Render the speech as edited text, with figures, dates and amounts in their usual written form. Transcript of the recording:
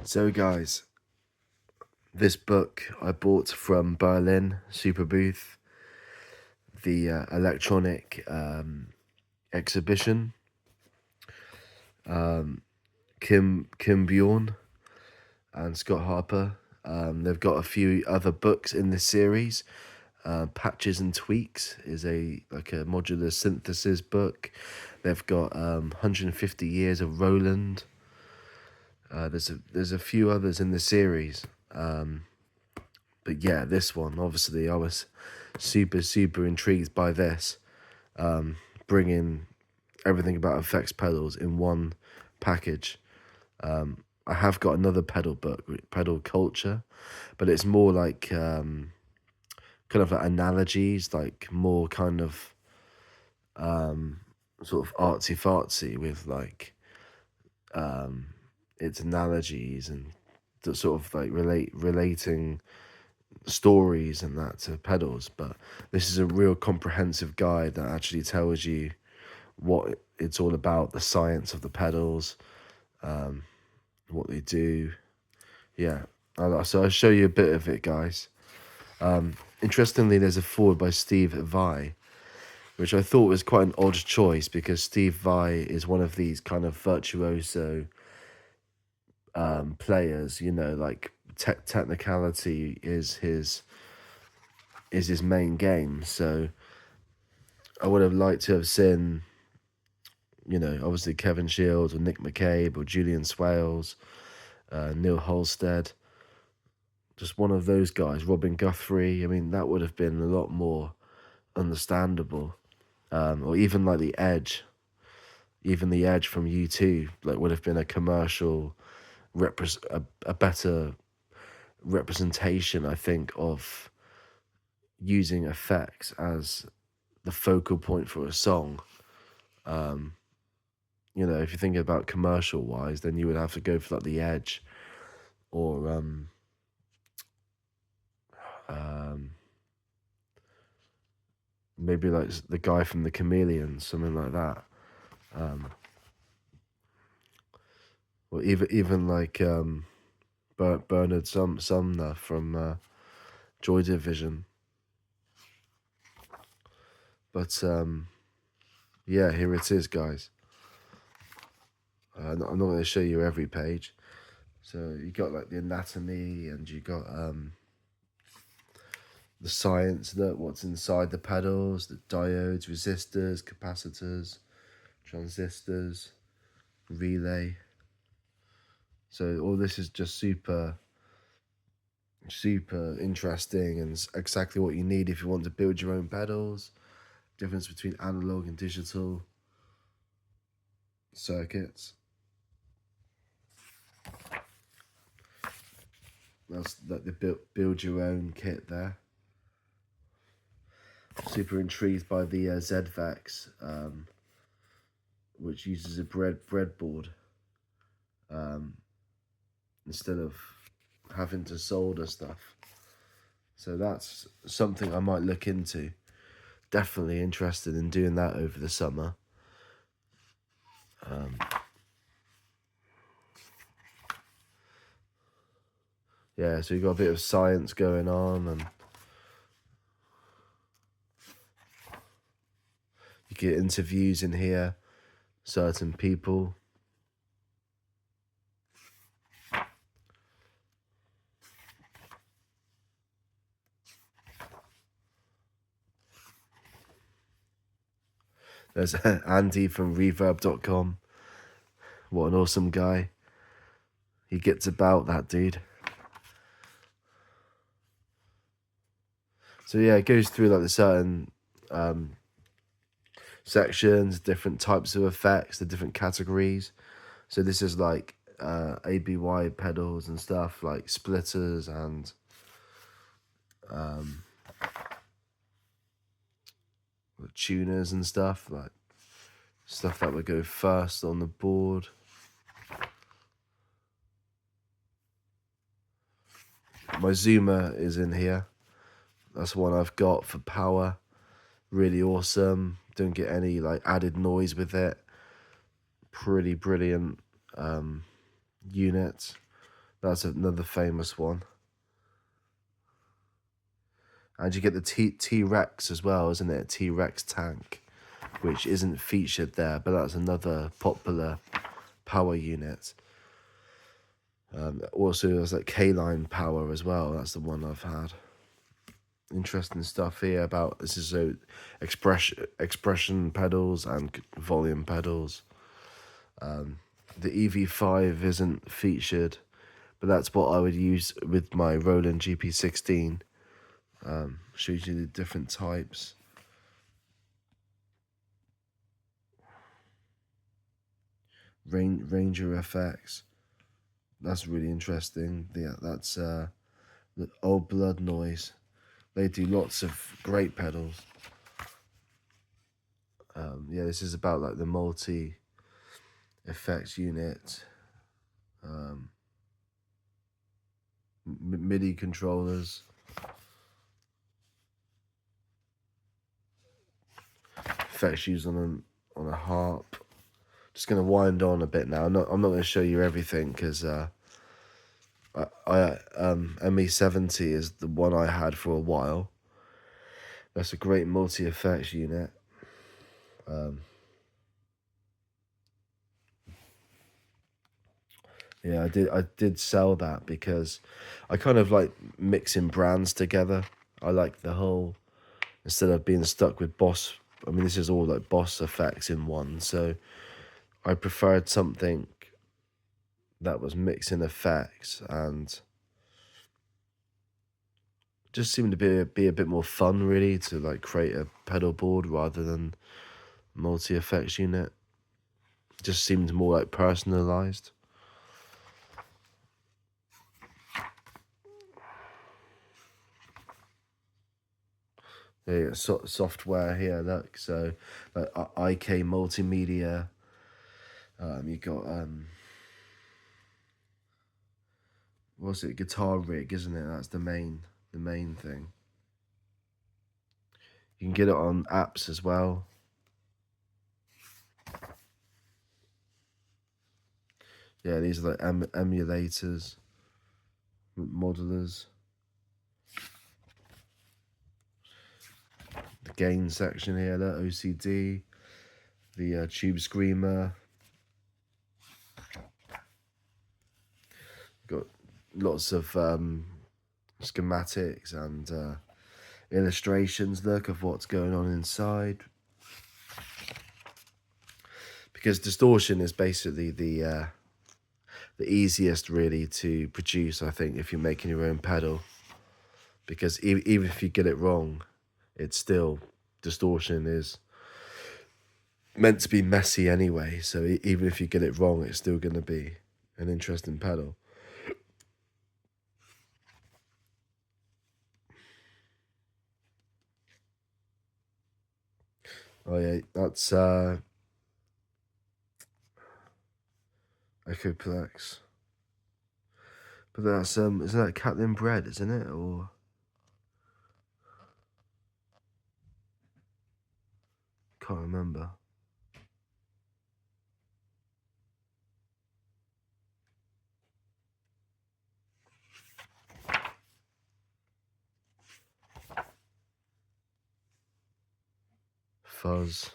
So guys, this book I bought from Berlin Super Booth, the electronic exhibition. Kim Bjorn and Scott Harper. They've got a few other books in this series. Patches and Tweaks is a modular synthesis book. They've got 150 Years of Roland. There's a few others in the series. But yeah, this one, obviously, I was super intrigued by this. Bringing everything about effects pedals in one package. I have got another pedal book, Pedal Culture, but it's more like kind of like analogies, like more kind of sort of artsy fartsy with like its analogies and the sort of like relating stories and that to pedals. But this is a real comprehensive guide that actually tells you what it's all about, the science of the pedals, what they do. Yeah, so I'll show you a bit of it, guys. Interestingly, there's a foreword by Steve Vai, which I thought was quite an odd choice because Steve Vai is one of these kind of virtuoso players. You know, like technicality is his main game. So I would have liked to have seen, you know, obviously Kevin Shields or Nick McCabe or Julian Swales, Neil Halstead, just one of those guys, Robin Guthrie. I mean, that would have been a lot more understandable. Or even like the Edge, even the Edge from U2, like would have been a commercial, a better representation, I think, of using effects as the focal point for a song. You know, if you think about commercial wise, then you would have to go for like the Edge or maybe like the guy from the Chameleons, something like that. Or even like Bernard Sumner from Joy Division. But yeah, here it is, guys. I'm not going to show you every page. So you got like the anatomy, and you got the science, that what's inside the pedals, the diodes, resistors, capacitors, transistors, relay. So all this is just super interesting and exactly what you need if you want to build your own pedals. Difference between analog and digital circuits. That's like the build your own kit there. Super intrigued by the ZVEX, which uses a breadboard instead of having to solder stuff. So that's something I might look into. Definitely interested in doing that over the summer. Yeah, so you got a bit of science going on, and you get interviews in here, certain people. There's Andy from reverb.com. What an awesome guy. He gets about, that dude. So yeah, it goes through like the certain sections, different types of effects, the different categories. So this is like ABY pedals and stuff, like splitters and tuners and stuff, like stuff that would go first on the board. My Zoomer is in here. That's one I've got for power. Really awesome. Don't get any like added noise with it. Pretty brilliant unit. That's another famous one. And you get the T-Rex as well, isn't it? T-Rex tank, which isn't featured there, but that's another popular power unit. Also, there's like K-Line power as well. That's the one I've had. Interesting stuff here about this is so expression pedals and volume pedals. The EV5 isn't featured, but that's what I would use with my Roland GP16. Shows you the different types. Ranger FX. That's really interesting. Yeah, that's the Old Blood Noise. They do lots of great pedals. Yeah, this is about like the multi effects unit. MIDI controllers. Effects used on a harp. Just gonna wind on a bit now. I'm not gonna show you everything because ME70 is the one I had for a while. That's a great multi effects unit. Yeah, I did sell that because I kind of like mixing brands together. I like the whole, instead of being stuck with Boss. I mean, this is all like Boss effects in one. So I preferred something that was mixing effects and just seemed to be a bit more fun, really, to like create a pedal board rather than multi effects unit. Just seemed more like personalized. Yeah, software here. Look, so like IK Multimedia. You got what's it? Guitar Rig, isn't it? That's the main thing. You can get it on apps as well. Yeah, these are like emulators, modelers. The gain section here, the OCD, the Tube Screamer. Got lots of schematics and illustrations. Look of what's going on inside. Because distortion is basically the easiest really to produce, I think, if you're making your own pedal. Because even if you get it wrong, it's still, distortion is meant to be messy anyway. So even if you get it wrong, it's still going to be an interesting pedal. Oh yeah, that's Echoplex. But that's isn't that Captain Bread, isn't it? Or can't remember. Fuzz.